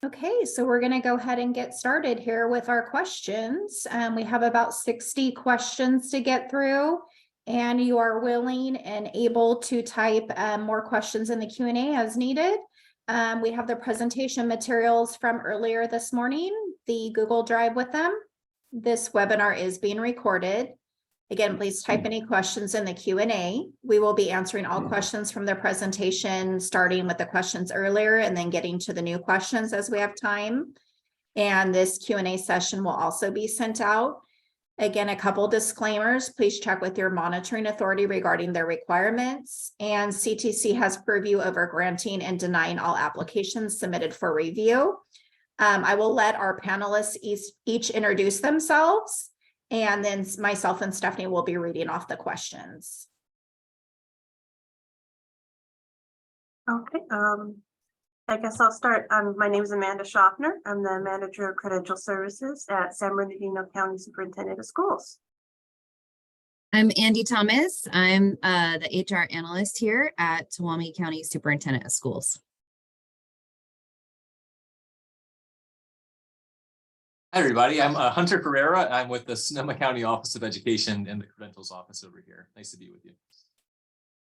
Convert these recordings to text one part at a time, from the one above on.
Okay, so we're going to go ahead and get started here with our questions. We have about 60 questions to get through, and you are willing and able to type more questions in the Q&A as needed. We have the presentation materials from earlier this morning, the Google Drive with them. This webinar is being recorded. Again, please type any questions in the Q&A. We will be answering all questions from the presentation, starting with the questions earlier and then getting to the new questions as we have time. And this Q&A session will also be sent out. Again, a couple disclaimers. Please check with your monitoring authority regarding their requirements. And CTC has purview over granting and denying all applications submitted for review. I will let our panelists each introduce themselves. And then myself and Stephanie will be reading off the questions. Okay, I guess I'll start. My name is Amanda Schaffner. I'm the Manager of Credential Services at San Bernardino County Superintendent of Schools. I'm Andy Thomas. I'm the HR analyst here at Tuolumne County Superintendent of Schools. Hi, everybody. I'm Hunter Carrera. I'm with the Sonoma County Office of Education and the Credentials Office over here. Nice to be with you.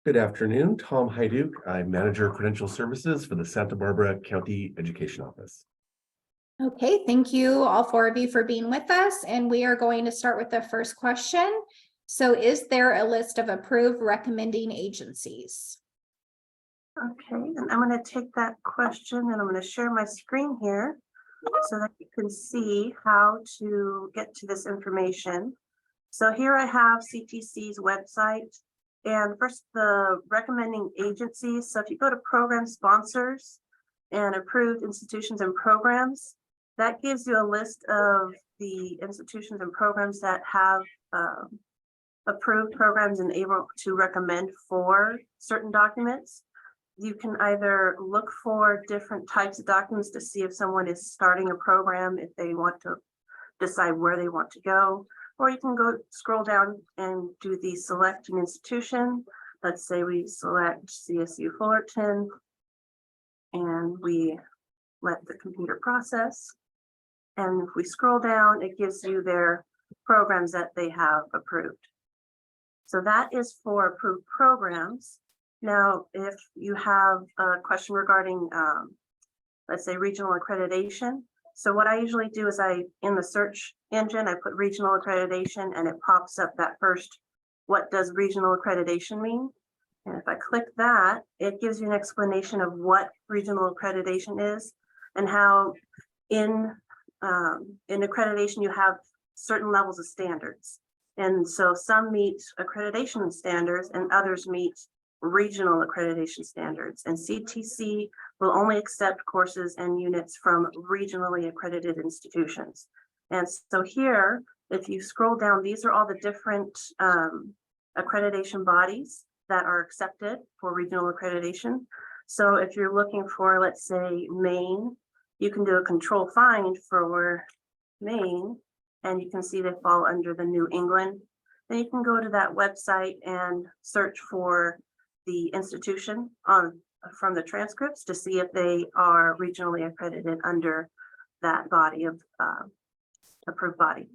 Good afternoon. Tom Hyduk. I'm Manager of Credential Services for the Santa Barbara County Education Office. Okay, thank you all four of you for being with us. And we are going to start with the first question. So is there a list of approved recommending agencies? Okay, and I'm going to take that question and I'm going to share my screen here so that you can see how to get to this information. So here I have CTC's website, and first the recommending agencies. So if you go to program sponsors and approved institutions and programs, that gives you a list of the institutions and programs that have approved programs and able to recommend for certain documents. You can either look for different types of documents to see if someone is starting a program, if they want to decide where they want to go, or you can go scroll down and do the select an institution. Let's say we select CSU Fullerton and we let the computer process. And if we scroll down, it gives you their programs that they have approved. So that is for approved programs. Now, if you have a question regarding, let's say, regional accreditation. So what I usually do is in the search engine, I put regional accreditation and it pops up that first, what does regional accreditation mean? And if I click that, it gives you an explanation of what regional accreditation is and how in accreditation you have certain levels of standards. And so some meet accreditation standards and others meet regional accreditation standards, and CTC will only accept courses and units from regionally accredited institutions. And so here, if you scroll down, these are all the different accreditation bodies that are accepted for regional accreditation. So if you're looking for, let's say, Maine, you can do a control find for Maine, and you can see they fall under the New England. Then you can go to that website and search for the institution from the transcripts to see if they are regionally accredited under that body of approved body.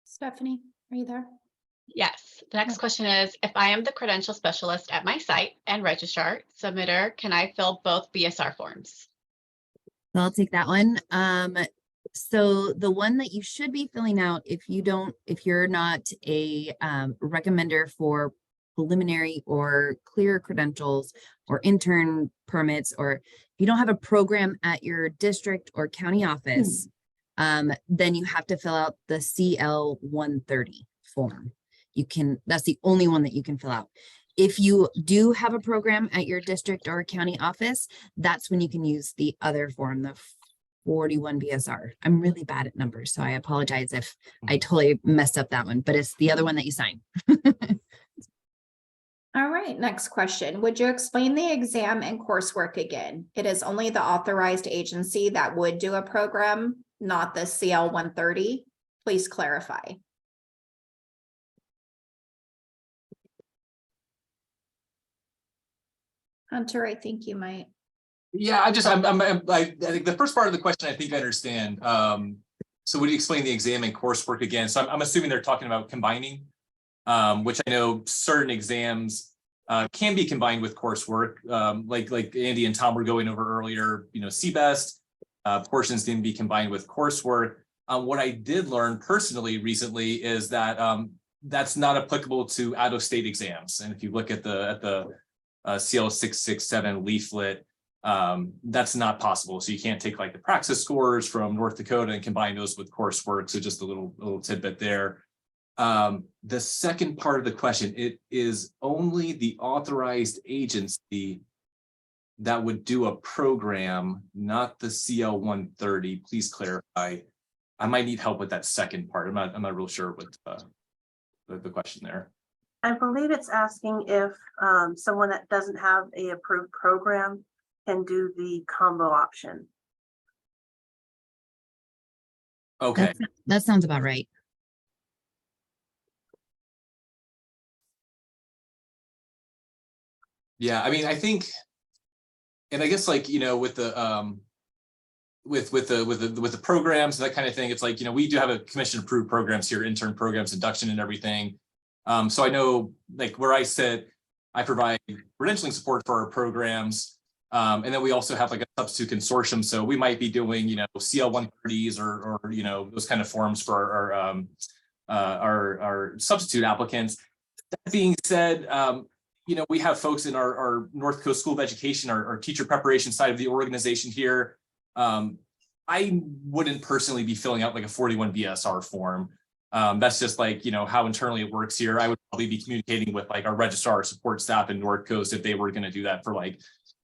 Stephanie, are you there? Yes. The next question is, if I am the credential specialist at my site and registrar submitter, can I fill both BSR forms? I'll take that one. So the one that you should be filling out, if you're not a recommender for preliminary or clear credentials or intern permits, or if you don't have a program at your district or county office, then you have to fill out the CL 130 form. That's the only one that you can fill out. If you do have a program at your district or county office, that's when you can use the other form, the 41 BSR. I'm really bad at numbers, so I apologize if I totally messed up that one, but it's the other one that you sign. All right, next question. Would you explain the exam and coursework again? It is only the authorized agency that would do a program, not the CL 130. Please clarify. Hunter, I think you might. Yeah, I think the first part of the question, I think I understand. So would you explain the exam and coursework again? So I'm assuming they're talking about combining, which I know certain exams can be combined with coursework, like Andy and Tom were going over earlier, CBEST portions can be combined with coursework. What I did learn personally recently is that that's not applicable to out-of-state exams. And if you look at the CL 667 leaflet, that's not possible. So you can't take like the praxis scores from North Dakota and combine those with coursework. So just a little tidbit there. The second part of the question, it is only the authorized agency that would do a program, not the CL 130. Please clarify. I might need help with that second part. I'm not real sure what the question there. I believe it's asking if someone that doesn't have a approved program can do the combo option. Okay. That sounds about right. Yeah, I mean, I think, and I guess like, with the with the programs, that kind of thing, it's like, we do have a commission approved programs here, intern programs, induction and everything. So I know like where I sit, I provide credentialing support for our programs. And then we also have like a substitute consortium. So we might be doing, CL 130s or those kind of forms for our substitute applicants. That being said, we have folks in our North Coast School of Education, our teacher preparation side of the organization here. I wouldn't personally be filling out like a 41 BSR form. That's just like, how internally it works here. I would probably be communicating with like our registrar support staff in North Coast if they were going to do that for like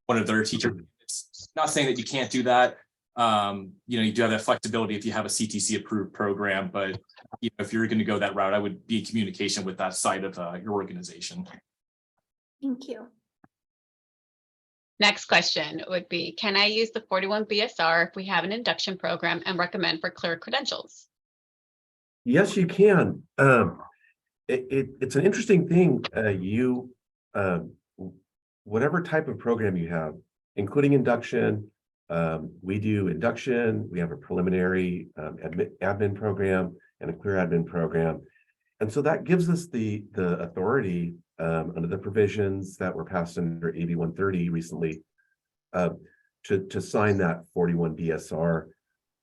one of their teachers. It's not saying that you can't do that. You do have that flexibility if you have a CTC approved program, but if you're going to go that route, I would be in communication with that side of your organization. Thank you. Next question would be, can I use the 41 BSR if we have an induction program and recommend for clear credentials? Yes, you can. It's an interesting thing. Whatever type of program you have, including induction, we do induction, we have a preliminary admin program and a clear admin program. And so that gives us the authority under the provisions that were passed under AB 130 recently to sign that 41 BSR.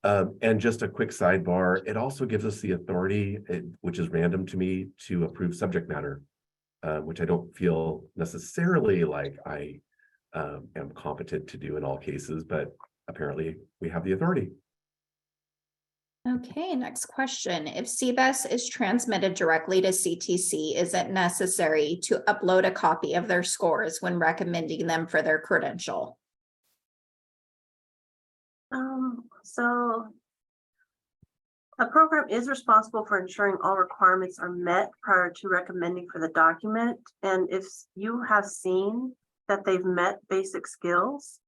And just a quick sidebar, it also gives us the authority, which is random to me, to approve subject matter, which I don't feel necessarily like I am competent to do in all cases, but apparently we have the authority. Okay, next question. If CBEST is transmitted directly to CTC, is it necessary to upload a copy of their scores when recommending them for their credential? So a program is responsible for ensuring all requirements are met prior to recommending for the document. And if you have seen that they've met basic skills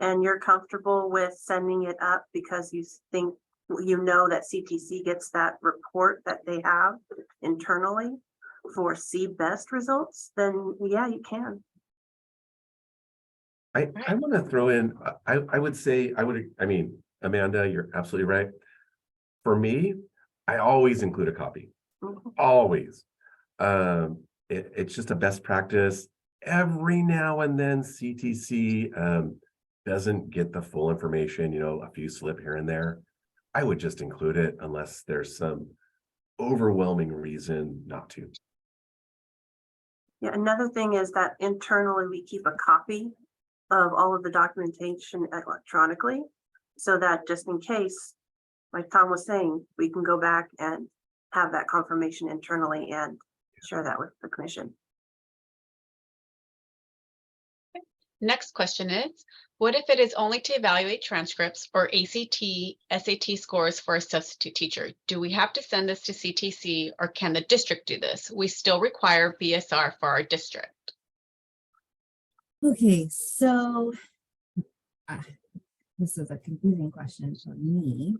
and you're comfortable with sending it up because you think that CTC gets that report that they have internally for CBEST results, then yeah, you can. I want to throw in, I would say, Amanda, you're absolutely right. For me, I always include a copy, always. It's just a best practice. Every now and then CTC doesn't get the full information, a few slip here and there. I would just include it unless there's some overwhelming reason not to. Yeah, another thing is that internally we keep a copy of all of the documentation electronically, so that just in case, like Tom was saying, we can go back and have that confirmation internally and share that with the commission. Next question is, what if it is only to evaluate transcripts or ACT, SAT scores for a substitute teacher? Do we have to send this to CTC or can the district do this? We still require BSR for our district. Okay, so this is a confusing question for me.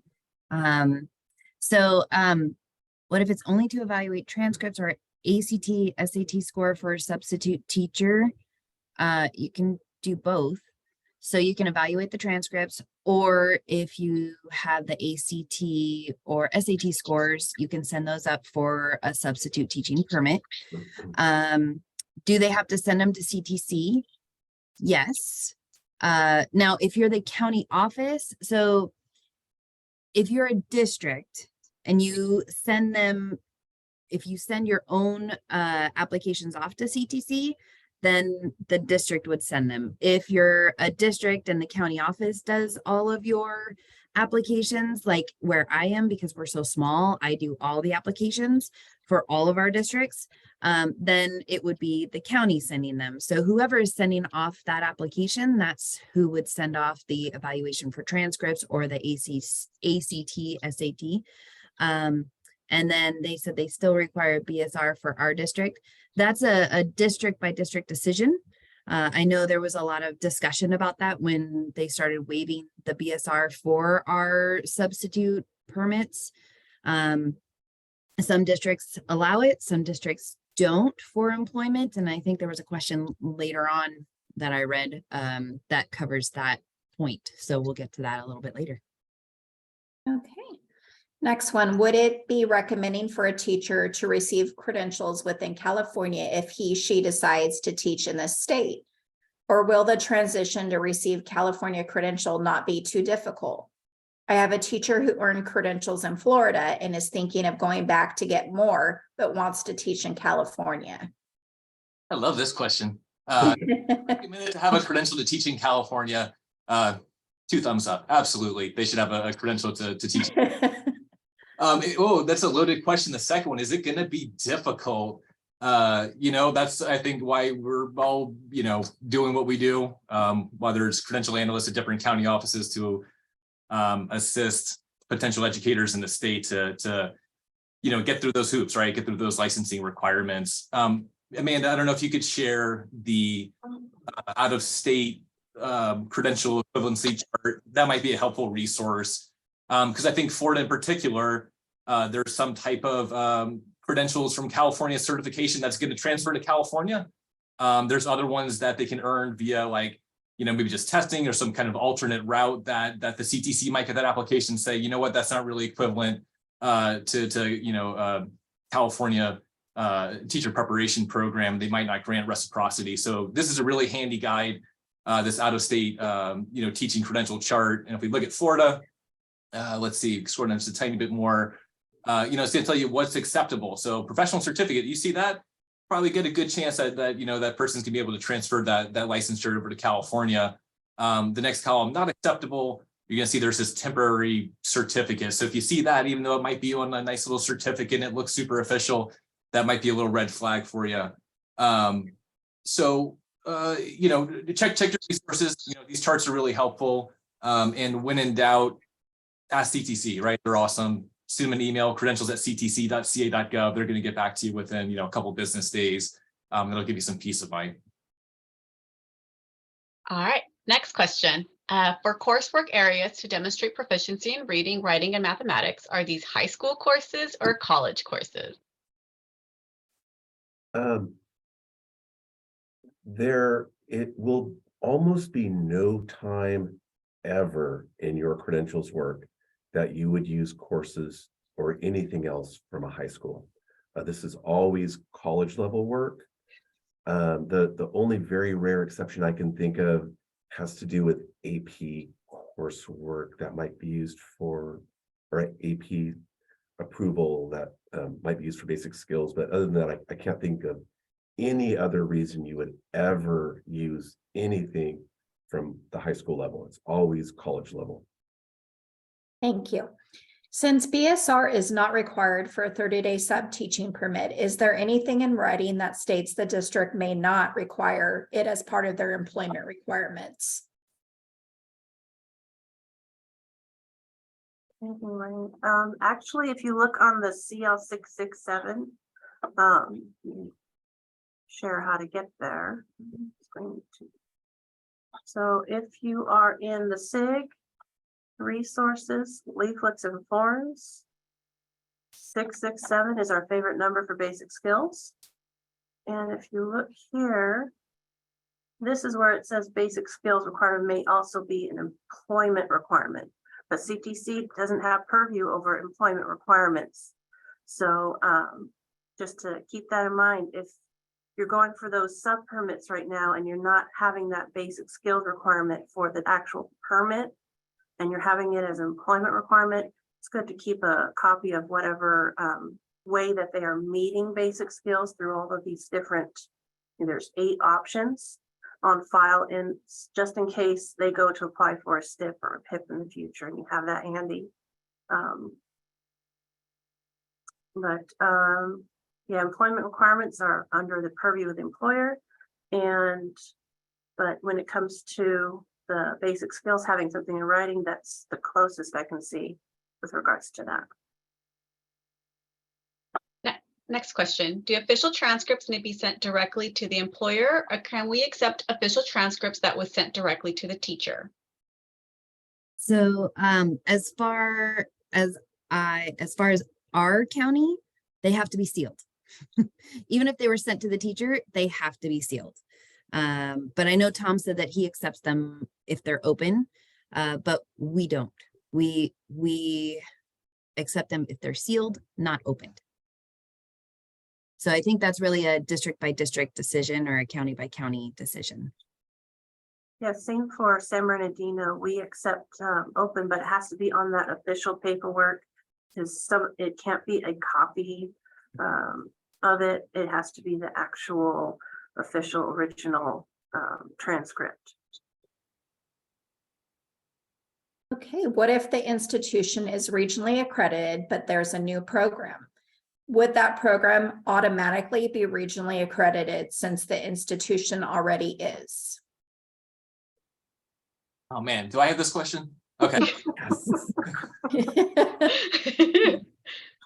What if it's only to evaluate transcripts or ACT, SAT score for a substitute teacher? You can do both. So you can evaluate the transcripts, or if you have the ACT or SAT scores, you can send those up for a substitute teaching permit. Do they have to send them to CTC? Yes. Now, if you're the county office, so if you're a district and you send them, if you send your own applications off to CTC, then the district would send them. If you're a district and the county office does all of your applications, like where I am, because we're so small, I do all the applications for all of our districts, then it would be the county sending them. So whoever is sending off that application, that's who would send off the evaluation for transcripts or the ACT, SAT. And then they said they still require BSR for our district. That's a district by district decision. I know there was a lot of discussion about that when they started waiving the BSR for our substitute permits. Some districts allow it, some districts don't for employment. And I think there was a question later on that I read that covers that point. So we'll get to that a little bit later. Okay. Next one, would it be recommending for a teacher to receive credentials within California if she decides to teach in the state? Or will the transition to receive California credential not be too difficult? I have a teacher who earned credentials in Florida and is thinking of going back to get more, but wants to teach in California. I love this question. Recommended to have a credential to teach in California. 2 thumbs up. Absolutely. They should have a credential to teach. That's a loaded question. The second one, is it going to be difficult? That's, I think, why we're all, doing what we do, whether it's credential analysts at different county offices to assist potential educators in the state to get through those hoops, right? Get through those licensing requirements. Amanda, I don't know if you could share the out-of-state credential equivalency chart. That might be a helpful resource. Because I think Florida in particular, there's some type of credentials from California certification that's going to transfer to California. There's other ones that they can earn via maybe just testing or some kind of alternate route that the CTC might get that application say, you know what, that's not really equivalent to California teacher preparation program. They might not grant reciprocity. So this is a really handy guide, this out-of-state teaching credential chart. And if we look at Florida, let's see, sort of just a tiny bit more, it's going to tell you what's acceptable. So professional certificate, you see that, probably get a good chance that that person's going to be able to transfer that licensure over to California. The next column, not acceptable, you're going to see there's this temporary certificate. So if you see that, even though it might be on a nice little certificate and it looks super official, that might be a little red flag for you. Check your resources. These charts are really helpful. And when in doubt, ask CTC, right? They're awesome. Send them an email, credentials@ctc.ca.gov. They're going to get back to you within, a couple business days. It'll give you some peace of mind. All right, next question. For coursework areas to demonstrate proficiency in reading, writing, and mathematics, are these high school courses or college courses? It will almost be no time ever in your credentials work that you would use courses or anything else from a high school. This is always college level work. The only very rare exception I can think of has to do with AP coursework that might be used for, or AP approval that might be used for basic skills. But other than that, I can't think of any other reason you would ever use anything from the high school level. It's always college level. Thank you. Since BSR is not required for a 30-day sub-teaching permit, is there anything in writing that states the district may not require it as part of their employment requirements? Actually, if you look on the CL 667, share how to get there. So if you are in the SIG, resources, leaflets and forms, 667 is our favorite number for basic skills. And if you look here, This is where it says basic skills requirement may also be an employment requirement, but CTC doesn't have purview over employment requirements. So just to keep that in mind, if you're going for those sub permits right now and you're not having that basic skills requirement for the actual permit, and you're having it as an employment requirement, it's good to keep a copy of whatever way that they are meeting basic skills through all of these different, there's 8 options on file, and just in case they go to apply for a STIP or a PIP in the future, and you have that handy. Yeah, employment requirements are under the purview of the employer, but when it comes to the basic skills, having something in writing, that's the closest I can see with regards to that. Next question. Do official transcripts need to be sent directly to the employer, or can we accept official transcripts that was sent directly to the teacher? So as far as our county, they have to be sealed. Even if they were sent to the teacher, they have to be sealed. But I know Tom said that he accepts them if they're open, but we don't. We accept them if they're sealed, not opened. So I think that's really a district by district decision or a county by county decision. Yeah, same for San Bernardino. We accept open, but it has to be on that official paperwork, because it can't be a copy of it. It has to be the actual official original transcript. Okay, what if the institution is regionally accredited, but there's a new program? Would that program automatically be regionally accredited since the institution already is? Oh man, do I have this question? Okay.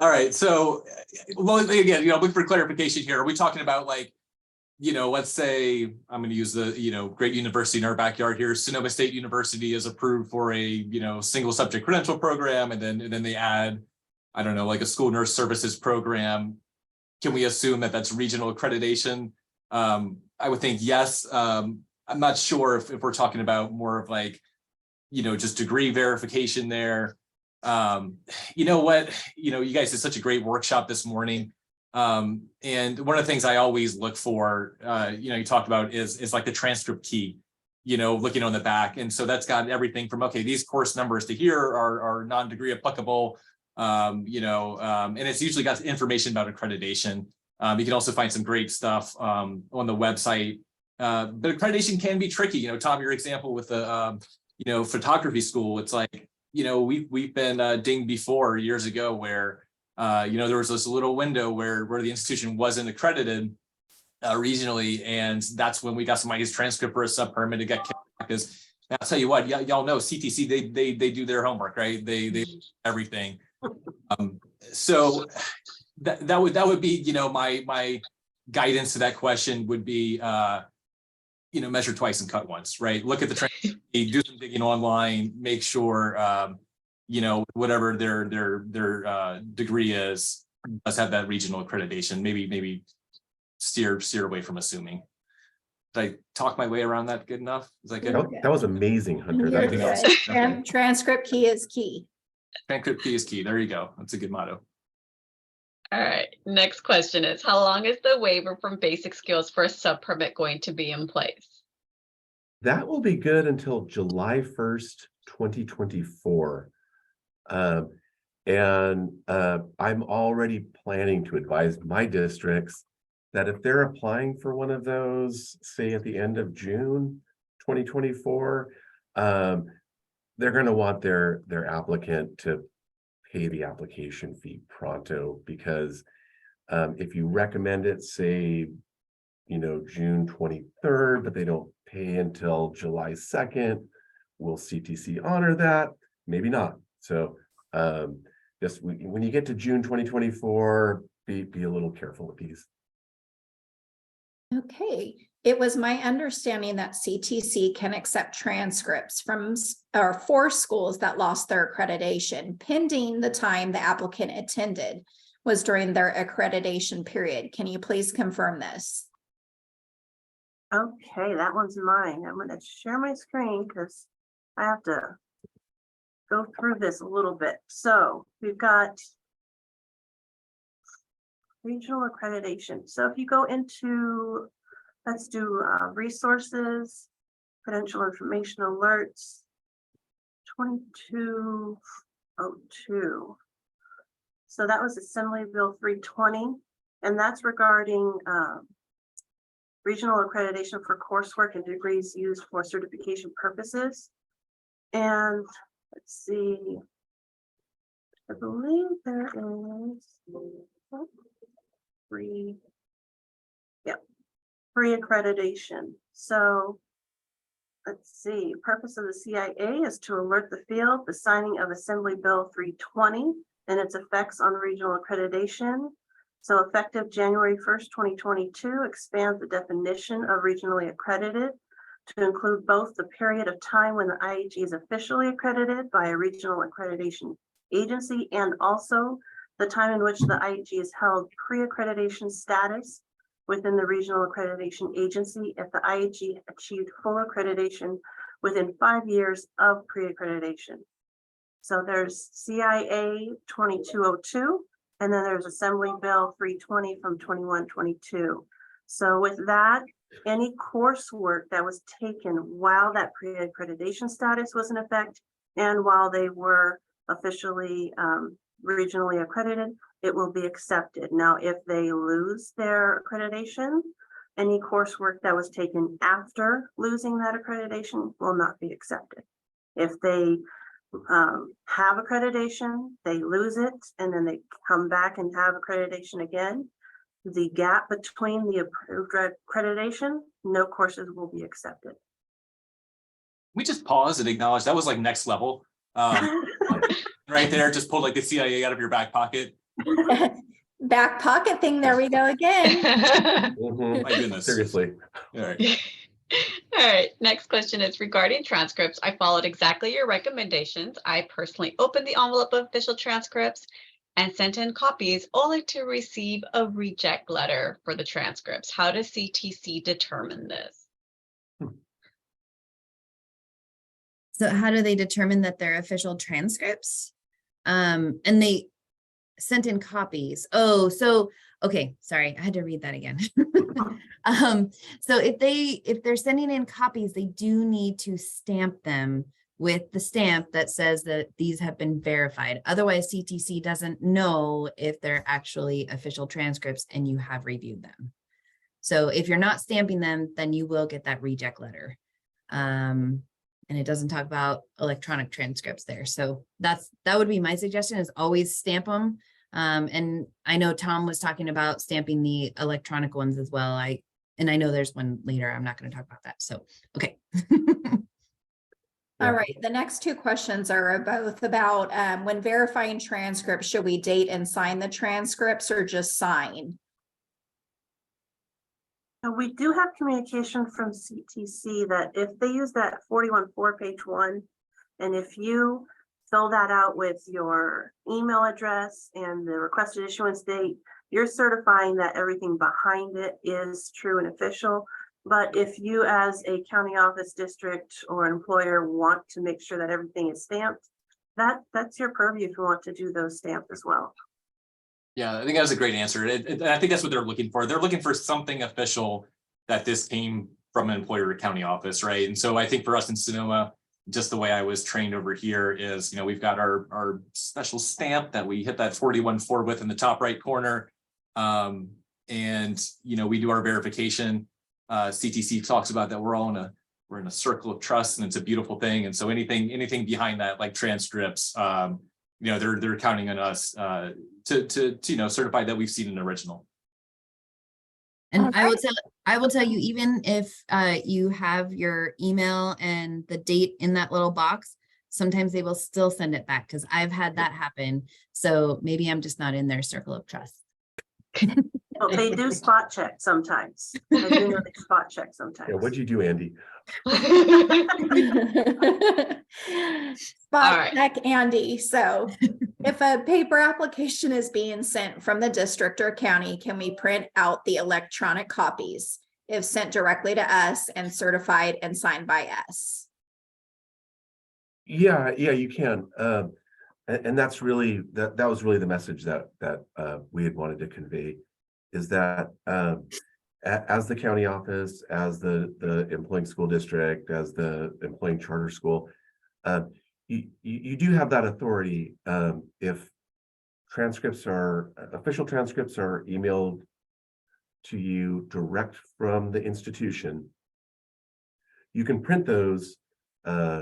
All right. So, well, again, looking for clarification here. Are we talking about like, let's say I'm going to use the, great university in our backyard here. Sonoma State University is approved for a, single subject credential program. And then they add, I don't know, like a school nurse services program. Can we assume that that's regional accreditation? I would think yes. I'm not sure if we're talking about more of like, just degree verification there. You know what, you guys did such a great workshop this morning. And one of the things I always look for, you talked about is like the transcript key, looking on the back. And so that's got everything from, okay, these course numbers to here are non-degree applicable, and it's usually got information about accreditation. You can also find some great stuff on the website. But accreditation can be tricky. Tom, your example with the, photography school, it's like, we've been dinged before years ago where, there was this little window where the institution wasn't accredited regionally. And that's when we got somebody's transcript for a sub permit to get kicked back. Because I'll tell you what, y'all know CTC, they do their homework, right? They do everything. So that would be, my guidance to that question would be, measure twice and cut once, right? Look at the transcript, do some digging online, make sure, whatever their degree is, does have that regional accreditation. Maybe steer away from assuming. Did I talk my way around that good enough? Is that good? That was amazing, Hunter. You're That was- good. And transcript key is key. Transcript key is key. There you go. That's a good motto. All right, next question is, how long is the waiver from basic skills for a sub permit going to be in place? That will be good until July 1st, 2024. I'm already planning to advise my districts that if they're applying for one of those, say at the end of June 2024, they're going to want their applicant to pay the application fee pronto, because if you recommend it, say, June 23rd, but they don't pay until July 2nd, will CTC honor that? Maybe not. So just when you get to June 2024, be a little careful with these. Okay, it was my understanding that CTC can accept transcripts from or for schools that lost their accreditation pending the time the applicant attended was during their accreditation period. Can you please confirm this? Okay, that one's mine. I'm gonna share my screen because I have to go through this a little bit. So we've got regional accreditation. So if you go into, let's do resources, credential information alerts, 2202. So that was Assembly Bill 320, and that's regarding regional accreditation for coursework and degrees used for certification purposes. And let's see, I believe there is free, yep, free accreditation. So let's see, purpose of the CIA is to alert the field the signing of Assembly Bill 320 and its effects on regional accreditation. So effective January 1st, 2022, expands the definition of regionally accredited to include both the period of time when the IAG is officially accredited by a regional accreditation agency and also the time in which the IAG is held pre-accreditation status within the regional accreditation agency if the IAG achieved full accreditation within 5 years of pre-accreditation. So there's CIA 2202, and then there's Assembly Bill 320 from 2122. So with that, any coursework that was taken while that pre-accreditation status was in effect and while they were officially regionally accredited, it will be accepted. Now, if they lose their accreditation, any coursework that was taken after losing that accreditation will not be accepted. If they have accreditation, they lose it, and then they come back and have accreditation again, the gap between the approved accreditation, no courses will be accepted. We just pause and acknowledge that was like next level. Right there, just pulled like the CIA out of your back pocket. Back pocket thing, there we go again. Mhm. My goodness. Seriously. All right. All right, next question is regarding transcripts. I followed exactly your recommendations. I personally opened the envelope of official transcripts and sent in copies only to receive a reject letter for the transcripts. How does CTC determine this? So how do they determine that they're official transcripts? And they sent in copies. Oh, so, okay, sorry, I had to read that again. So if they're sending in copies, they do need to stamp them with the stamp that says that these have been verified. Otherwise, CTC doesn't know if they're actually official transcripts and you have reviewed them. So if you're not stamping them, then you will get that reject letter. And it doesn't talk about electronic transcripts there. So that would be my suggestion, is always stamp them. And I know Tom was talking about stamping the electronic ones as well. I know there's one later. I'm not going to talk about that. So, okay. All right, the next two questions are both about when verifying transcripts, should we date and sign the transcripts or just sign? We do have communication from CTC that if they use that 41.4 page 1, and if you fill that out with your email address and the requested issuance date, you're certifying that everything behind it is true and official. But if you as a county office, district, or employer want to make sure that everything is stamped, that's your purview if you want to do those stamped as well. Yeah, I think that was a great answer. And I think that's what they're looking for. They're looking for something official that this came from an employer or county office, right? And so I think for us in Sonoma, just the way I was trained over here is, we've got our special stamp that we hit that 41.4 with in the top right corner. And, we do our verification. CTC talks about that we're in a circle of trust, and it's a beautiful thing. And so anything behind that, like transcripts, they're counting on us to certify that we've seen an original. And Okay. I will tell you, even if you have your email and the date in that little box, sometimes they will still send it back, because I've had that happen. So maybe I'm just not in their circle of trust. Well, they do spot check sometimes. I do know they spot check sometimes. Yeah, what'd you do, Andy? Spot right. check Andy. So if a paper application is being sent from the district or county, can we print out the electronic copies? if sent directly to us and certified and signed by us. Yeah, you can. And that's really, that was really the message that we had wanted to convey, is that as the county office, as the employing school district, as the employing charter school, you do have that authority. If official transcripts are emailed to you direct from the institution, you can print those,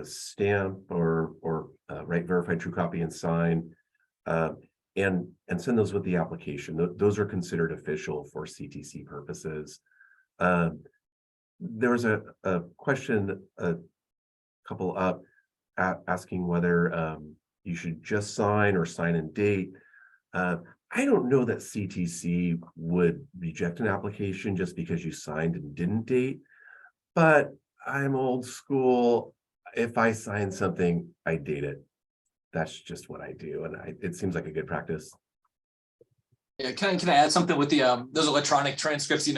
stamp or write verified true copy and sign, and send those with the application. Those are considered official for CTC purposes. There was a question a couple up asking whether you should just sign or sign and date. I don't know that CTC would reject an application just because you signed and didn't date, but I'm old school. If I sign something, I date it. That's just what I do, and it seems like a good practice. Yeah, can I add something with the those electronic transcripts?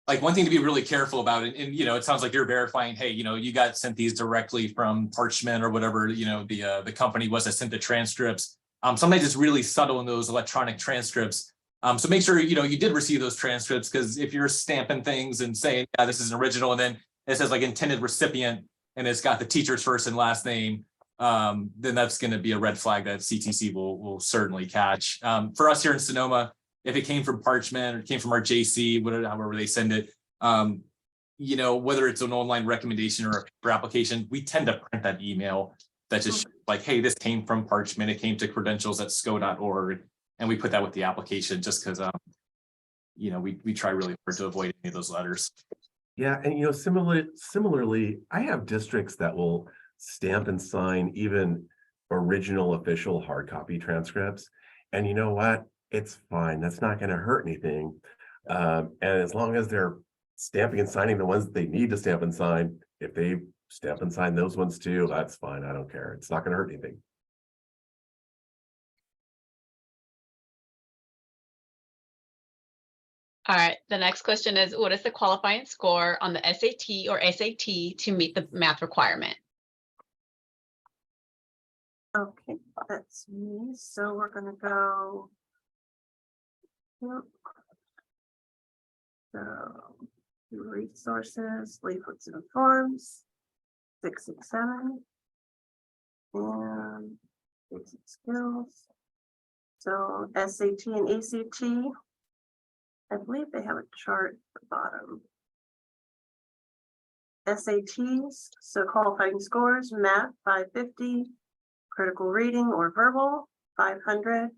Like one thing to be really careful about, and it sounds like you're verifying, hey, you got sent these directly from Parchment or whatever, the company was that sent the transcripts. Sometimes it's really subtle in those electronic transcripts. So make sure you did receive those transcripts, because if you're stamping things and saying, yeah, this is an original, and then it says like intended recipient and it's got the teacher's first and last name, then that's going to be a red flag that CTC will certainly catch. For us here in Sonoma, if it came from Parchment or it came from our JC, however they send it, whether it's an online recommendation or a paper application, we tend to print that email that just shows like, hey, this came from Parchment, it came to credentials@sco.org, and we put that with the application just because we try really hard to avoid any of those letters. Yeah, and similarly, I have districts that will stamp and sign even original official hard copy transcripts. And you know what? It's fine. That's not going to hurt anything. And as long as they're stamping and signing the ones that they need to stamp and sign, if they stamp and sign those ones too, that's fine. I don't care. It's not going to hurt anything. All right, the next question is, what is the qualifying score on the SAT or SAT to meet the math requirement? Okay, that's me. So we're gonna go. Yep. So resources, leaflets and forms, 667. And basic skills. So SAT and ACT, I believe they have a chart at the bottom. SATs, so qualifying scores, math 550, critical reading or verbal 500,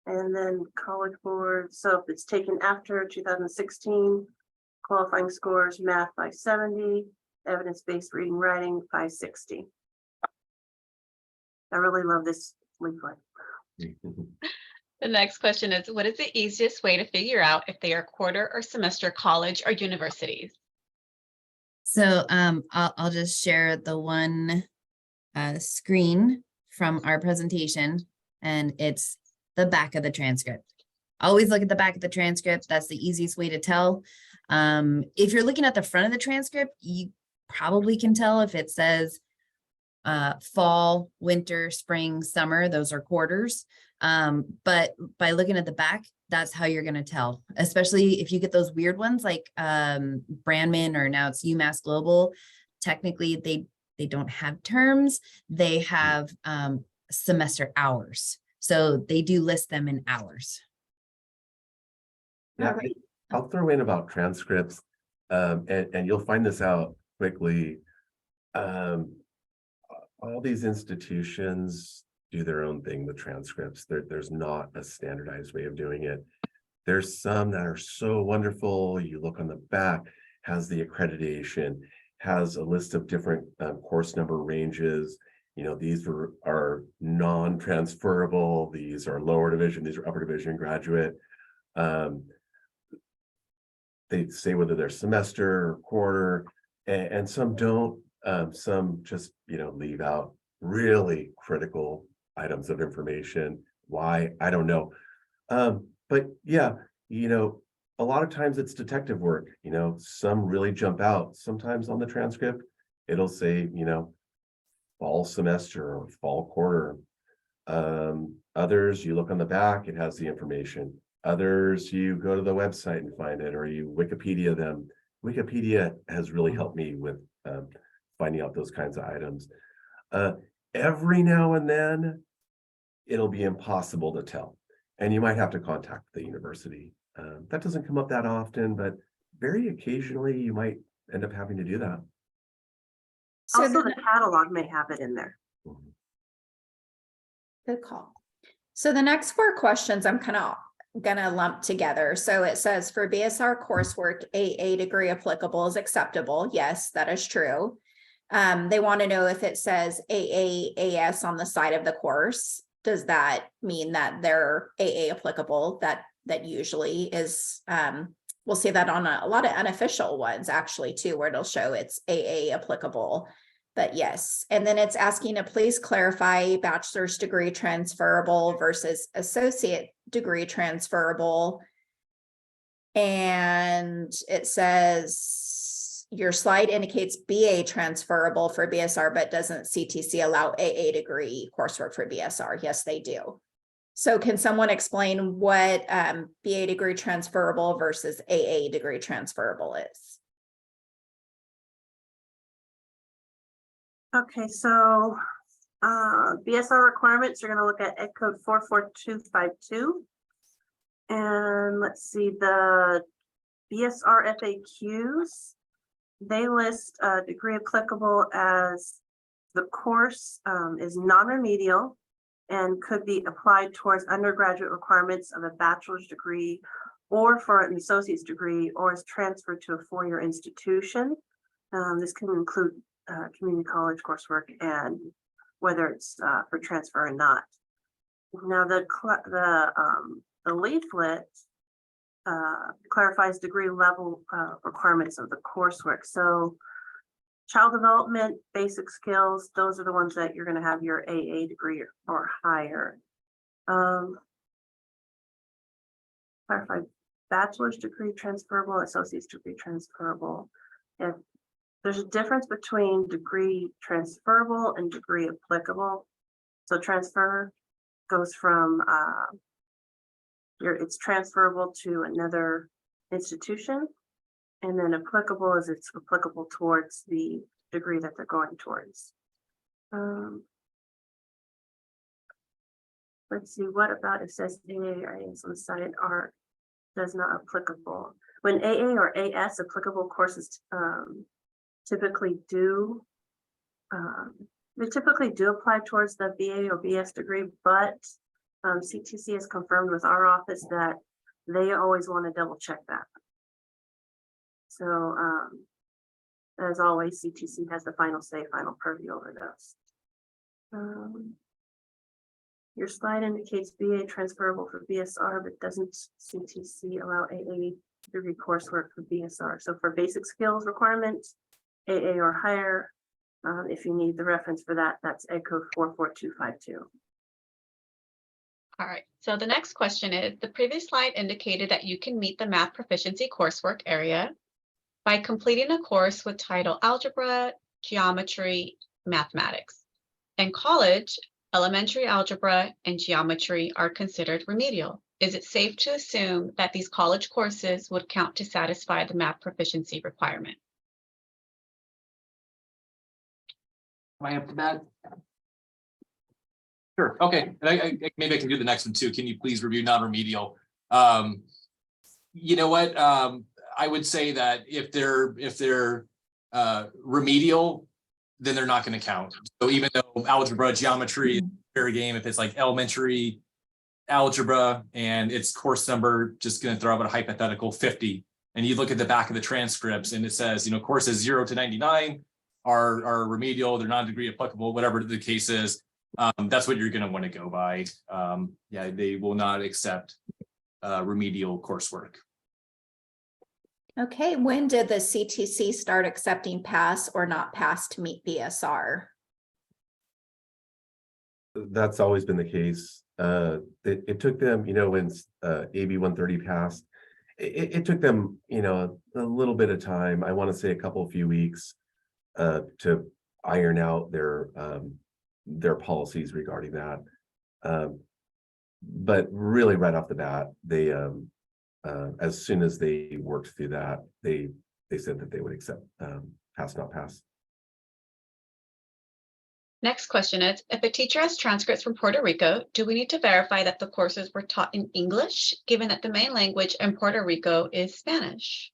and then college board. So if it's taken after 2016, qualifying scores, math 570, evidence-based reading writing 560. I really love this leaflet. The next question is, what is the easiest way to figure out if they are quarter or semester college or universities? So I'll just share the one screen from our presentation, and it's the back of the transcript. Always look at the back of the transcript. That's the easiest way to tell. If you're looking at the front of the transcript, you probably can tell if it says fall, winter, spring, summer, those are quarters. But by looking at the back, that's how you're going to tell, especially if you get those weird ones like Brandman, or now it's UMass Global. Technically, they don't have terms. They have semester hours. So they do list them in hours. Yeah, I'll throw in about transcripts, and you'll find this out quickly. All these institutions do their own thing with transcripts. There's not a standardized way of doing it. There's some that are so wonderful. You look on the back, has the accreditation, has a list of different course number ranges. These are non-transferable. These are lower division. These are upper division graduate. They say whether they're semester or quarter, and some don't. Some just leave out really critical items of information. Why? I don't know. But yeah, a lot of times it's detective work, some really jump out. Sometimes on the transcript, it'll say, fall semester or fall quarter. Others, you look on the back, it has the information. Others, you go to the website and find it, or you Wikipedia them. Wikipedia has really helped me with finding out those kinds of items. Every now and then, it'll be impossible to tell, and you might have to contact the university. That doesn't come up that often, but very occasionally you might end up having to do that. So Also, the the catalog may have it in there. Good call. So the next 4 questions I'm kind of gonna lump together. So it says for BSR coursework, AA degree applicable is acceptable. Yes, that is true. They want to know if it says AAAS on the side of the course. Does that mean that they're AA applicable? That usually is, we'll see that on a lot of unofficial ones actually too, where it'll show it's AA applicable. But yes, and then it's asking to please clarify bachelor's degree transferable versus associate degree transferable. And it says your slide indicates BA transferable for BSR, but doesn't CTC allow AA degree coursework for BSR? Yes, they do. So can someone explain what BA degree transferable versus AA degree transferable is? Okay, so BSR requirements, you're going to look at Ed Code 44252. And let's see, the BSR FAQs, they list degree applicable as the course is non-remedial and could be applied towards undergraduate requirements of a bachelor's degree or for an associate's degree, or is transferred to a 4-year institution. This can include community college coursework and whether it's for transfer or not. Now the leaflet clarifies degree level requirements of the coursework. So child development, basic skills, those are the ones that you're going to have your AA degree or higher. Clarify bachelor's degree transferable, associate's degree transferable. If there's a difference between degree transferable and degree applicable. So transfer goes from it's transferable to another institution, and then applicable is it's applicable towards the degree that they're going towards. Let's see, what about it says AA or AS on the side are does not applicable. When AA or AS applicable courses typically do apply towards the BA or BS degree, but CTC has confirmed with our office that they always want to double check that. So as always, CTC has the final say, final purview over those. Your slide indicates BA transferable for BSR, but doesn't CTC allow AA degree coursework for BSR. So for basic skills requirements, AA or higher, if you need the reference for that, that's Ed Code 44252. All right, so the next question is, the previous slide indicated that you can meet the math proficiency coursework area by completing a course with title algebra, geometry, mathematics. In college, elementary algebra and geometry are considered remedial. Is it safe to assume that these college courses would count to satisfy the math proficiency requirement? Am I up to that? Sure. Okay. And maybe I can do the next one too. Can you please review non-remedial? You know what? I would say that if they're remedial, then they're not going to count. So even though algebra, geometry, fair game, if it's like elementary algebra and its course number, just going to throw out a hypothetical 50, and you look at the back of the transcripts and it says, courses 0 to 99 are remedial, they're non-degree applicable, whatever the case is. That's what you're going to want to go by. Yeah, they will not accept remedial coursework. Okay, when did the CTC start accepting pass or not pass to meet BSR? That's always been the case. It took them, when AB 130 passed, it took them, a little bit of time. I want to say a few weeks to iron out their policies regarding that. But really right off the bat, they as soon as they worked through that, they said that they would accept pass, not pass. Next question is, if a teacher has transcripts from Puerto Rico, do we need to verify that the courses were taught in English, given that the main language in Puerto Rico is Spanish?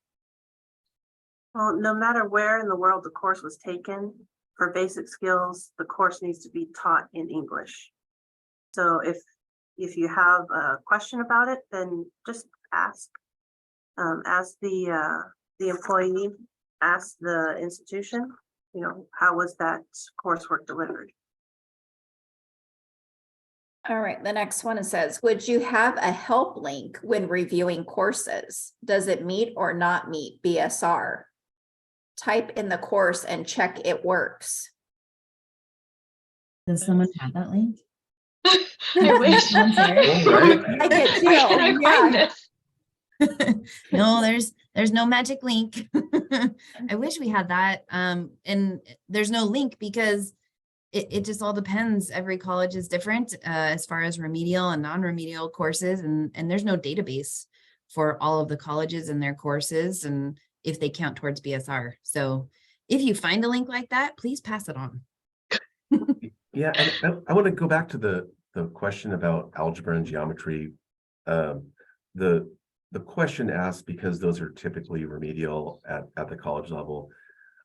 Well, no matter where in the world the course was taken, for basic skills, the course needs to be taught in English. So if you have a question about it, then just ask. Ask the employee, ask the institution, how was that coursework delivered? All right, the next one says, would you have a help link when reviewing courses? Does it meet or not meet BSR? Type in the course and check it works. Does someone have that link? I wish. Someone share it? Oh, right. I did too. Where can I find Yeah. this? No, there's no magic link. I wish we had that. And there's no link because it just all depends. Every college is different as far as remedial and non-remedial courses, and there's no database for all of the colleges and their courses and if they count towards BSR. So if you find a link like that, please pass it on. Yeah, and I want to go back to the question about algebra and geometry. The question asked because those are typically remedial at the college level,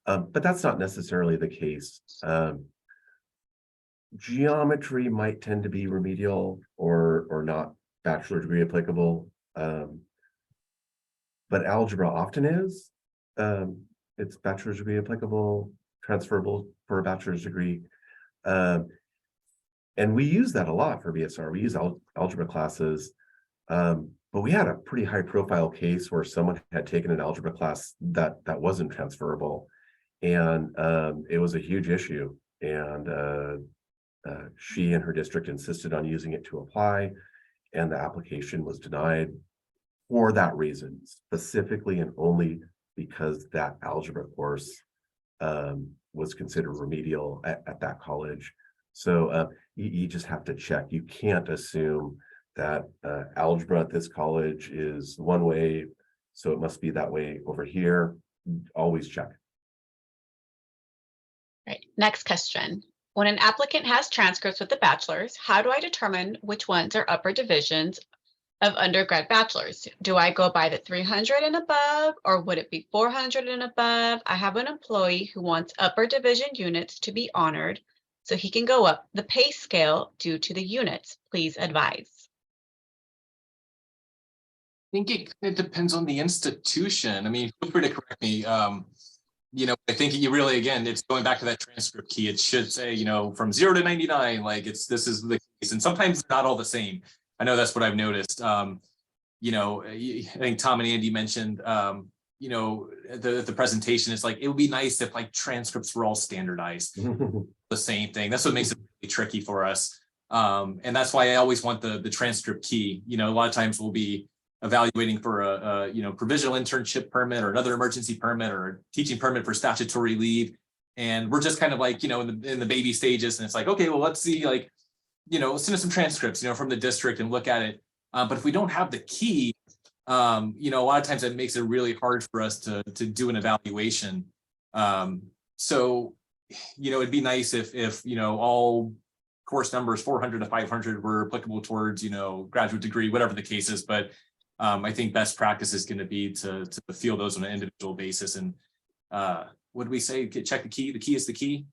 but that's not necessarily the case. Geometry might tend to be remedial or not bachelor degree applicable, but algebra often is. It's bachelor's degree applicable, transferable for a bachelor's degree. And we use that a lot for BSR. We use algebra classes, but we had a pretty high profile case where someone had taken an algebra class that wasn't transferable, and it was a huge issue. And she and her district insisted on using it to apply, and the application was denied for that reason, specifically and only because that algebra course was considered remedial at that college. So you just have to check. You can't assume that algebra at this college is one way, so it must be that way over here. Always check. Right. Next question. When an applicant has transcripts with a bachelor's, how do I determine which ones are upper divisions of undergrad bachelor's? Do I go by the 300 and above, or would it be 400 and above? I have an employee who wants upper division units to be honored so he can go up the pay scale due to the units. Please advise. I think it kind of depends on the institution. I mean, feel free to correct me. I think you really, again, it's going back to that transcript key. It should say, from 0 to 99, like this is the case. And sometimes not all the same. I know that's what I've noticed. I think Tom and Andy mentioned, the presentation is like, it would be nice if like transcripts were all standardized, the same thing. That's what makes it really tricky for us. And that's why I always want the transcript key. A lot of times we'll be evaluating for a provisional internship permit or another emergency permit or a teaching permit for statutory leave. And we're just kind of like, in the baby stages. And it's like, okay, well, let's see, like, send us some transcripts, from the district and look at it. But if we don't have the key, a lot of times it makes it really hard for us to do an evaluation. So, it'd be nice if all course numbers 400 to 500 were applicable towards, graduate degree, whatever the case is. But I think best practice is going to be to feel those on an individual basis. And what do we say? Check the key. The key is the key.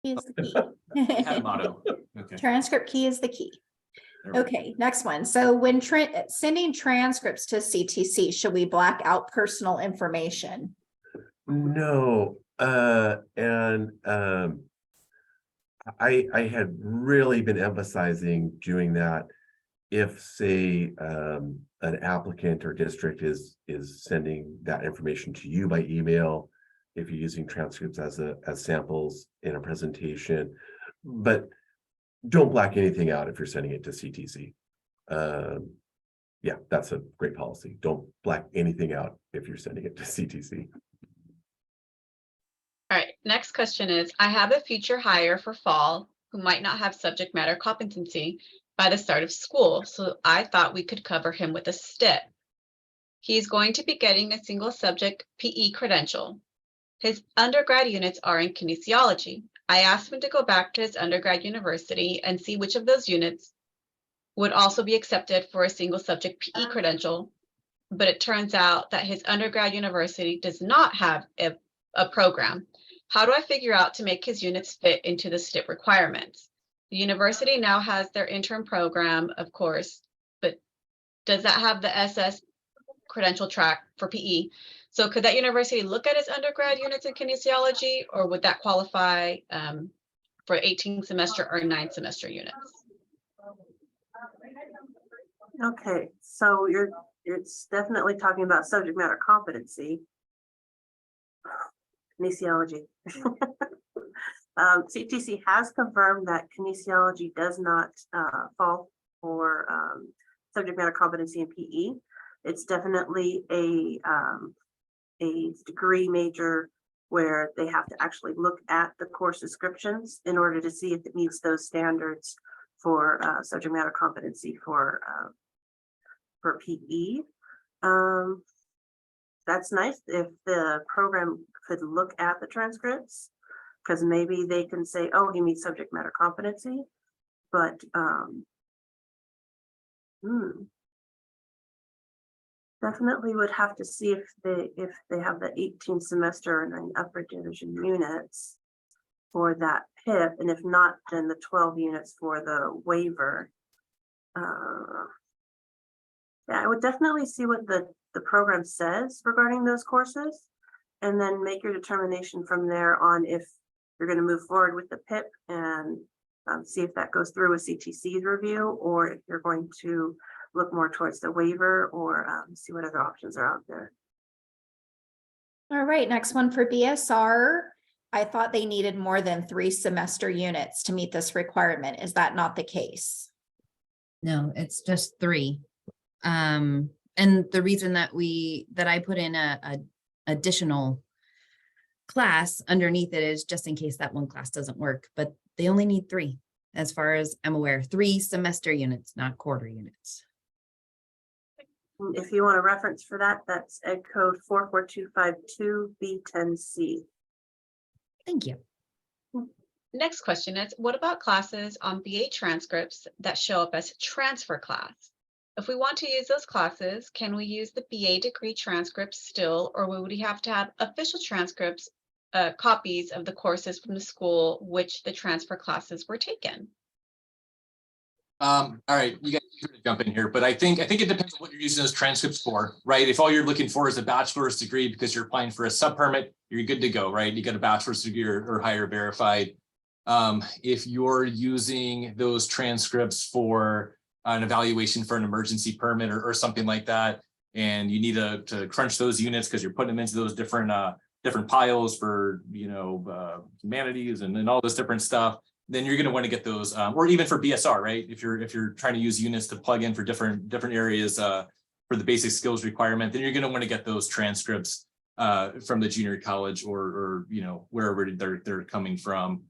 Key is the We had a key. motto. Okay. Transcript key is the key. There we go. Okay, next one. So when sending transcripts to CTC, should we black out personal information? No, and I had really been emphasizing doing that. If, say, an applicant or district is sending that information to you by email, if you're using transcripts as samples in a presentation, but don't black anything out if you're sending it to CTC. yeah, that's a great policy. Don't black anything out if you're sending it to CTC. All right, next question is, I have a future hire for fall who might not have subject matter competency by the start of school, so I thought we could cover him with a STIP. He's going to be getting a single subject PE credential. His undergrad units are in kinesiology. I asked him to go back to his undergrad university and see which of those units would also be accepted for a single subject PE credential, but it turns out that his undergrad university does not have a program. How do I figure out to make his units fit into the STIP requirements? The university now has their intern program, of course, but does that have the SS credential track for PE? So could that university look at his undergrad units in kinesiology, or would that qualify for 18 semester or 9 semester units? Okay, so it's definitely talking about subject matter competency. Kinesiology. CTC has confirmed that kinesiology does not fall for subject matter competency in PE. It's definitely a degree major where they have to actually look at the course descriptions in order to see if it meets those standards for subject matter competency for PE. That's nice if the program could look at the transcripts, because maybe they can say, oh, he meets subject matter competency, but definitely would have to see if they have the 18 semester and then upper division units for that PIP, and if not, then the 12 units for the waiver. Yeah, I would definitely see what the program says regarding those courses, and then make your determination from there on if you're going to move forward with the PIP and see if that goes through with CTC's review, or if you're going to look more towards the waiver, or see what other options are out there. All right, next one for BSR. I thought they needed more than 3 semester units to meet this requirement. Is that not the case? No, it's just 3. And the reason that I put in a additional class underneath it is just in case that one class doesn't work, but they only need 3, as far as I'm aware, 3 semester units, not quarter units. If you want a reference for that, that's Ed Code 44252 B10C. Thank you. Next question is, what about classes on BA transcripts that show up as transfer class? If we want to use those classes, can we use the BA degree transcripts still, or would we have to have official transcripts, copies of the courses from the school which the transfer classes were taken? All right, you guys can jump in here, but I think it depends on what you're using those transcripts for, right? If all you're looking for is a bachelor's degree because you're applying for a sub permit, you're good to go, right? You got a bachelor's degree or higher verified. If you're using those transcripts for an evaluation for an emergency permit or something like that, and you need to crunch those units because you're putting them into those different piles for humanities and all this different stuff, then you're going to want to get those, or even for BSR, right? If you're trying to use units to plug in for different areas for the basic skills requirement, then you're going to want to get those transcripts from the junior college or wherever they're coming from.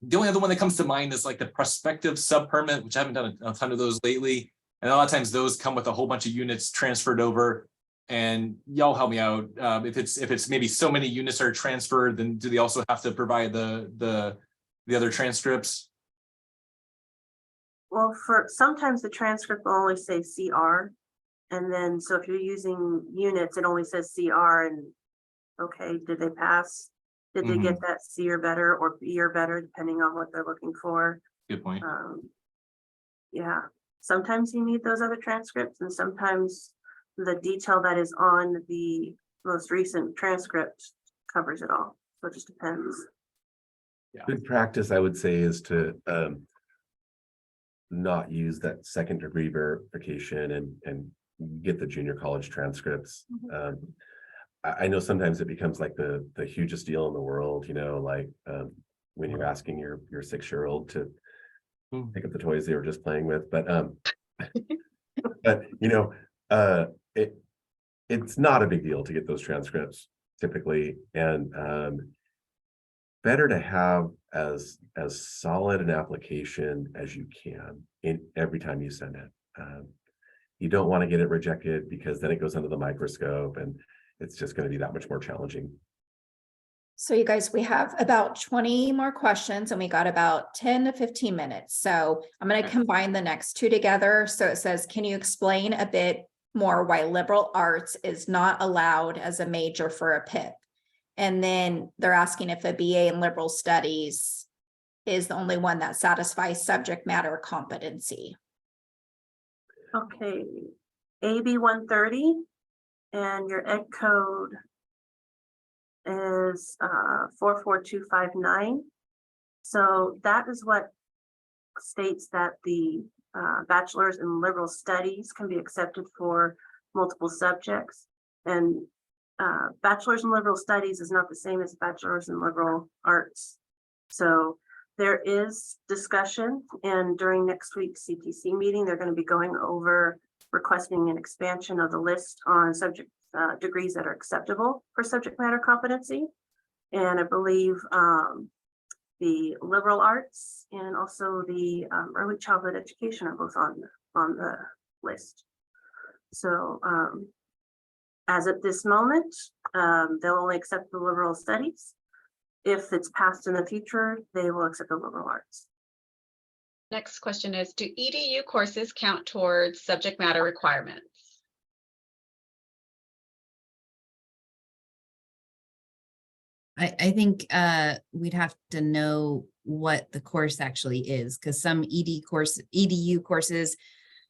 The only other one that comes to mind is like the prospective sub permit, which I haven't done a ton of those lately, and a lot of times those come with a whole bunch of units transferred over. And y'all help me out. If it's maybe so many units are transferred, then do they also have to provide the other transcripts? Well, for sometimes the transcript will only say CR, and then so if you're using units, it only says CR, and okay, did they pass? Did they get that C or better or B or better, depending on what they're looking for? Good point. Yeah, sometimes you need those other transcripts, and sometimes the detail that is on the most recent transcript covers it all. So it just depends. Yeah. Good practice, I would say, is to not use that second degree verification and get the junior college transcripts. I know sometimes it becomes like the hugest deal in the world, like when you're asking your 6-year-old to pick up the toys they were just playing with. But But, it's not a big deal to get those transcripts typically, and better to have as solid an application as you can in every time you send it. You don't want to get it rejected because then it goes under the microscope and it's just going to be that much more challenging. So you guys, we have about 20 more questions and we got about 10 to 15 minutes. So I'm going to combine the next two together. So it says, can you explain a bit more why liberal arts is not allowed as a major for a PIP? And then they're asking if a BA in liberal studies is the only one that satisfies subject matter competency. Okay, AB 130 and your ed code is 44259. So that is what states that the bachelor's in liberal studies can be accepted for multiple subjects. And bachelor's in liberal studies is not the same as bachelor's in liberal arts. So there is discussion, and during next week's CTC meeting, they're going to be going over requesting an expansion of the list on subject degrees that are acceptable for subject matter competency. And I believe the liberal arts and also the early childhood education are both on the list. So as at this moment, they'll only accept the liberal studies. If it's passed in the future, they will accept the liberal arts. Next question is, do EDU courses count towards subject matter requirements? I think we'd have to know what the course actually is, because some EDU courses,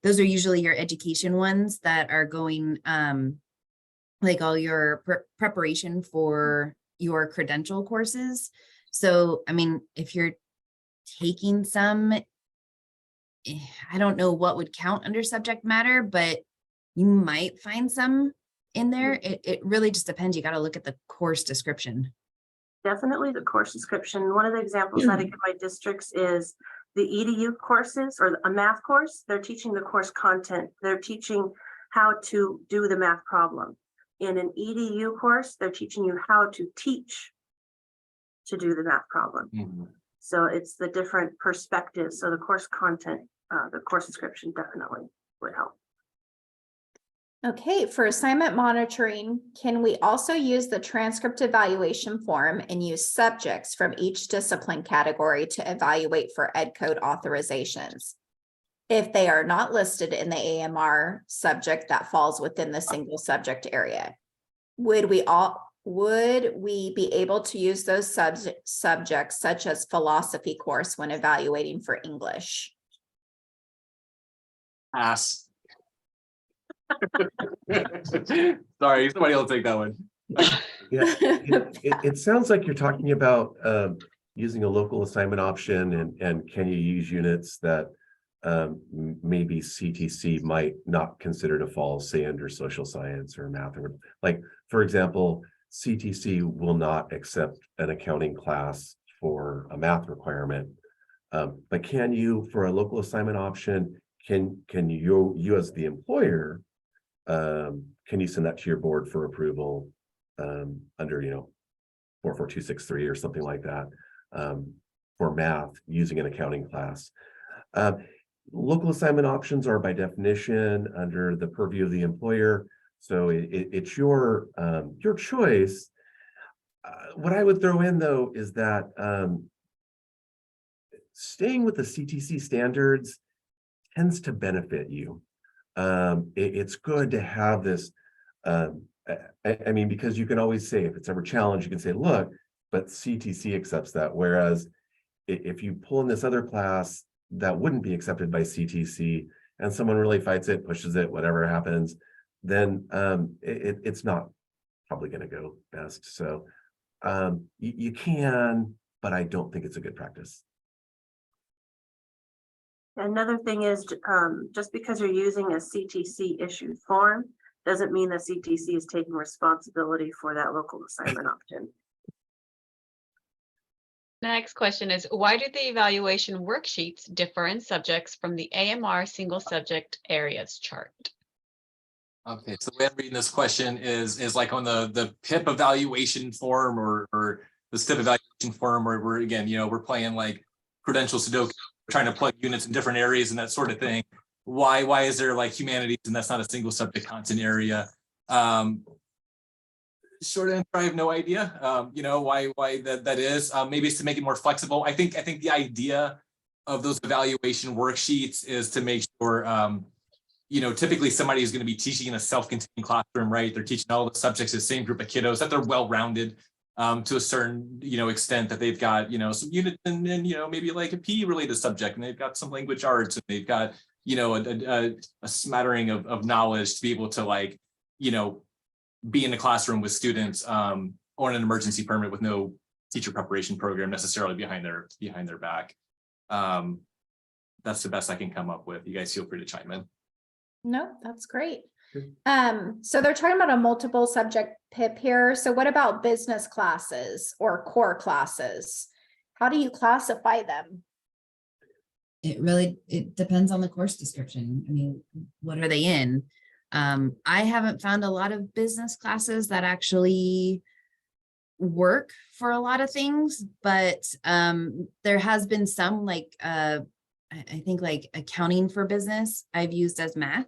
those are usually your education ones that are going like all your preparation for your credential courses. So, I mean, if you're taking some, I don't know what would count under subject matter, but you might find some in there. It really just depends. You got to look at the course description. Definitely the course description. One of the examples that I give my districts is the EDU courses or a math course. They're teaching the course content. They're teaching how to do the math problem. In an EDU course, they're teaching you how to teach to do the math problem. Mhm. So it's the different perspectives. So the course content, the course description definitely would help. Okay, for assignment monitoring, can we also use the transcript evaluation form and use subjects from each discipline category to evaluate for ed code authorizations? If they are not listed in the AMR subject that falls within the single subject area, would we be able to use those subjects such as philosophy course when evaluating for English? Pass. Sorry, somebody else take that one. Yeah, it sounds like you're talking about using a local assignment option, and can you use units that maybe CTC might not consider to fall, say, under social science or math, or like, for example, CTC will not accept an accounting class for a math requirement. But can you, for a local assignment option, can you as the employer, can you send that to your board for approval under 44263 or something like that, for math using an accounting class? Local assignment options are by definition under the purview of the employer, so it's your choice. What I would throw in though is that staying with the CTC standards tends to benefit you. It's good to have this. I mean, because you can always say, if it's ever challenged, you can say, look, but CTC accepts that. Whereas if you pull in this other class that wouldn't be accepted by CTC and someone really fights it, pushes it, whatever happens, then it's not probably going to go best. So you can, but I don't think it's a good practice. Another thing is, just because you're using a CTC issued form doesn't mean that CTC is taking responsibility for that local assignment option. Next question is, why do the evaluation worksheets differ in subjects from the AMR single subject areas chart? Okay, so the way I'm reading this question is like on the PIP evaluation form or the STIP evaluation form where we're again, we're playing like credential Sudoku, trying to plug units in different areas and that sort of thing. Why is there like humanities and that's not a single subject content area? Short answer, I have no idea. Why that is. Maybe it's to make it more flexible. I think the idea of those evaluation worksheets is to make sure typically somebody is going to be teaching in a self-contained classroom, right? They're teaching all the subjects to the same group of kiddos, that they're well-rounded to a certain, extent, that they've got, some units and then, maybe like a PE related subject, and they've got some language arts, and they've got, a smattering of knowledge to be able to like, be in the classroom with students on an emergency permit with no teacher preparation program necessarily behind their back. That's the best I can come up with. You guys feel free to chime in. No, that's great. Good. So they're talking about a multiple subject PIP here. So what about business classes or core classes? How do you classify them? It depends on the course description. I mean, what are they in? I haven't found a lot of business classes that actually work for a lot of things, but there has been some like I think like accounting for business I've used as math,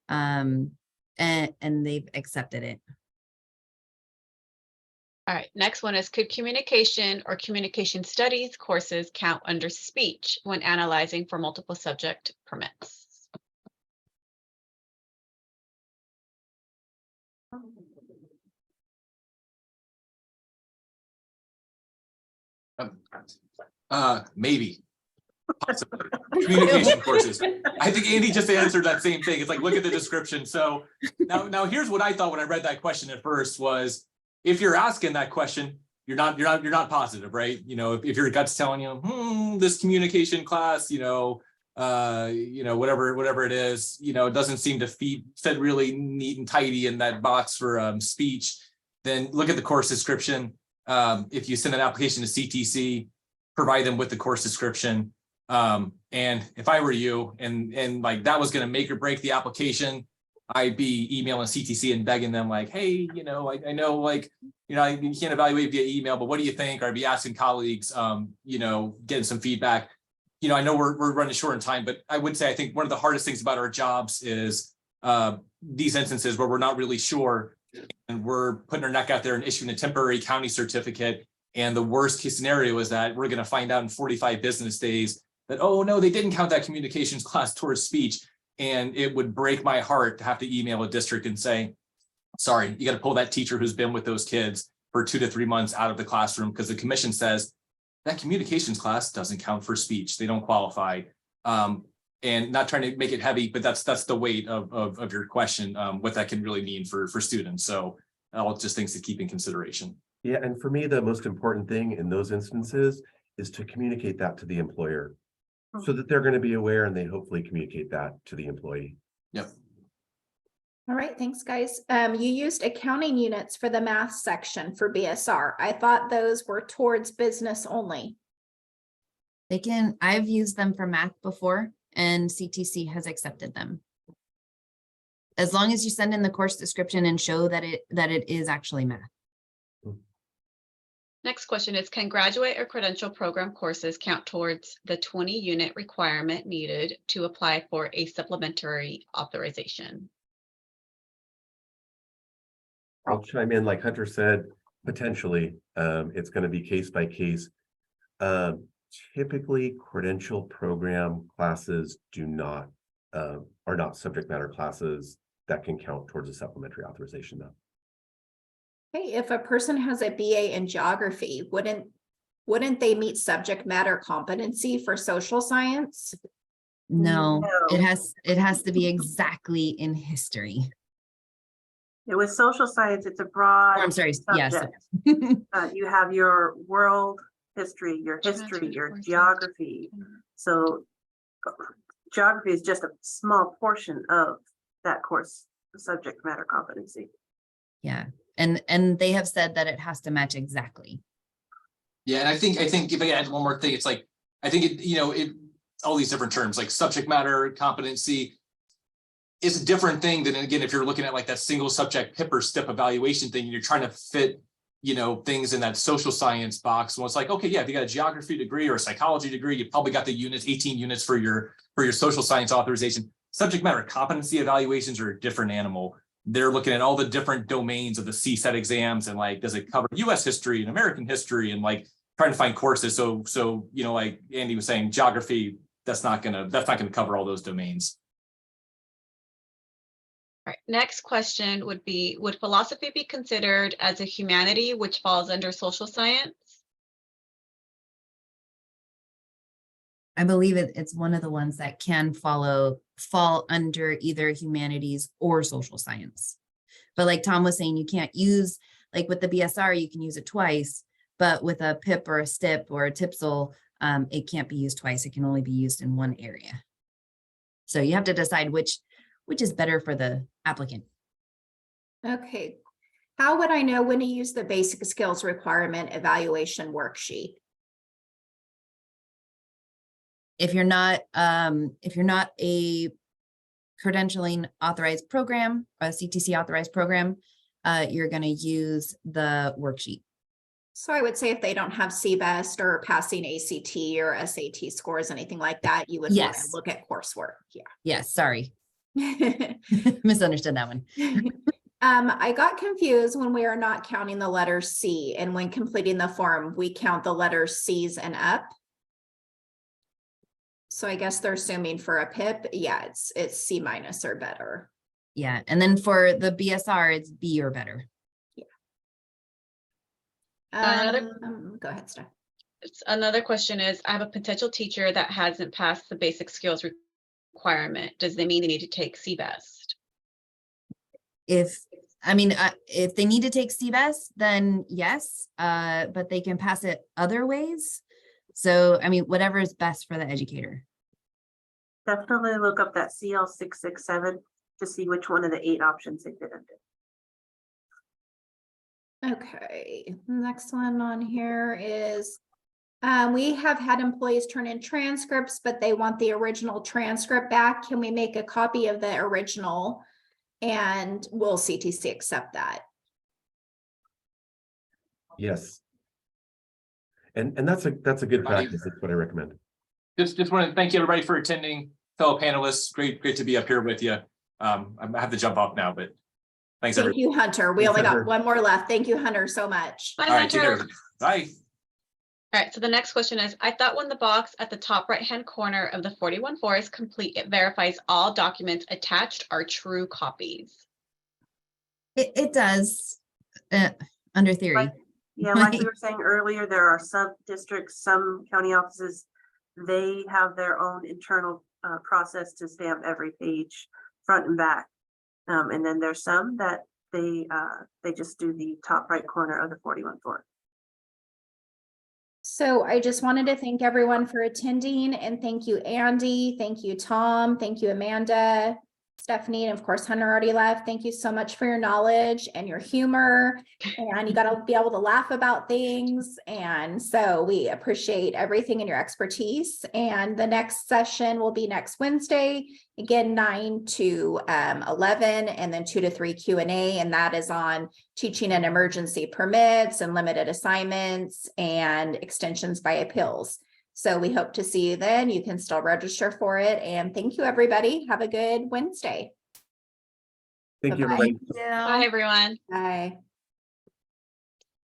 and they've accepted it. All right, next one is, could communication or communication studies courses count under speech when analyzing for multiple subject permits? Maybe. Possibly. Communication courses. I think Andy just answered that same thing. It's like, look at the description. So now here's what I thought when I read that question at first was, if you're asking that question, you're not positive, right? If your gut's telling you, this communication class, whatever it is, it doesn't seem to fit really neat and tidy in that box for speech, then look at the course description. If you send an application to CTC, provide them with the course description. And if I were you and like that was going to make or break the application, I'd be emailing CTC and begging them like, hey, I know like, you can't evaluate via email, but what do you think? Or I'd be asking colleagues, getting some feedback. I know we're running short on time, but I would say I think one of the hardest things about our jobs is these instances where we're not really sure and we're putting our neck out there and issuing a temporary county certificate. And the worst case scenario is that we're going to find out in 45 business days that, oh no, they didn't count that communications class towards speech. And it would break my heart to have to email a district and say, sorry, you got to pull that teacher who's been with those kids for 2 to 3 months out of the classroom because the commission says that communications class doesn't count for speech. They don't qualify. And not trying to make it heavy, but that's the weight of your question, what that can really mean for students. So all just things to keep in consideration. Yeah, and for me, the most important thing in those instances is to communicate that to the employer so that they're going to be aware and they hopefully communicate that to the employee. Yep. All right, thanks, guys. You used accounting units for the math section for BSR. I thought those were towards business only. I've used them for math before and CTC has accepted them. As long as you send in the course description and show that it is actually math. Next question is, can graduate or credential program courses count towards the 20 unit requirement needed to apply for a supplementary authorization? I'll chime in, like Hunter said, potentially, it's going to be case by case. Typically, credential program classes are not subject matter classes that can count towards a supplementary authorization though. Hey, if a person has a BA in geography, wouldn't they meet subject matter competency for social science? No, No. it has to be exactly in history. With social science, it's a broad. Or, I'm sorry, yes. subject. You have your world history, your geography. So geography is just a small portion of that course subject matter competency. Yeah, and they have said that it has to match exactly. Yeah, and I think if I add one more thing, it's like, I think all these different terms like subject matter, competency is a different thing than, again, if you're looking at like that single subject PIP or STIP evaluation thing, and you're trying to fit, things in that social science box. Well, it's like, okay, yeah, if you got a geography degree or a psychology degree, you probably got the units, 18 units for your social science authorization. Subject matter competency evaluations are a different animal. They're looking at all the different domains of the CSET exams and like, does it cover US history and American history and like trying to find courses. So, like Andy was saying, geography, that's not gonna cover all those domains. All right, next question would be, would philosophy be considered as a humanity which falls under social science? I believe it's one of the ones that can fall under either humanities or social science. But like Tom was saying, you can't use, like with the BSR, you can use it twice, but with a PIP or a STIP or a TIPSL, it can't be used twice. It can only be used in one area. So you have to decide which is better for the applicant. Okay. How would I know when to use the basic skills requirement evaluation worksheet? If you're not a credentialing authorized program, a CTC authorized program, you're going to use the worksheet. So I would say if they don't have CBEST or passing ACT or SAT scores, anything like that, you would want to Yes. look at coursework. Yes, sorry. Yeah. Misunderstood that one. I got confused when we are not counting the letter C, and when completing the form, we count the letters C's and up. So I guess they're assuming for a PIP, yeah, it's C- or better. Yeah, and then for the BSR, it's B or better. Go ahead, Steph. Another question is, I have a potential teacher that hasn't passed the basic skills requirement. Does that mean they need to take CBEST? If they need to take CBEST, then yes, but they can pass it other ways. So, whatever is best for the educator. Definitely look up that CL 667 to see which one of the 8 options they fit into. Okay, next one on here is, we have had employees turn in transcripts, but they want the original transcript back. Can we make a copy of the original? And will CTC accept that? Yes. And that's a good Right. practice. That's what I recommend. Just want to thank you everybody for attending, fellow panelists. Great to be up here with you. I have to jump off now, but thanks Thank everybody. you, Hunter. We Thanks, only got Hunter. one more left. Thank you, Hunter, so much. Bye, All right, take Hunter. care. Bye. All right, so the next question is, I thought when the box at the top right-hand corner of the 41-4 is complete, it verifies all documents attached are true copies. It does, under theory. Like, yeah, like we were saying earlier, there are sub-districts, some county offices, they have their own internal process to stamp every page, front and back. And then there's some that they just do the top right corner of the 41-4. So I just wanted to thank everyone for attending, and thank you, Andy. Thank you, Tom. Thank you, Amanda, Stephanie, and of course, Hunter already left. Thank you so much for your knowledge and your humor. And you got to be able to laugh about things. And so we appreciate everything and your expertise. And the next session will be next Wednesday, again, 9 to 11, and then 2 to 3 Q&A. And that is on teaching and emergency permits and limited assignments and extensions by appeals. So we hope to see you then. You can still register for it. And thank you, everybody. Have a good Wednesday. Thank you, Bye-bye. everybody. Bye, everyone. Bye.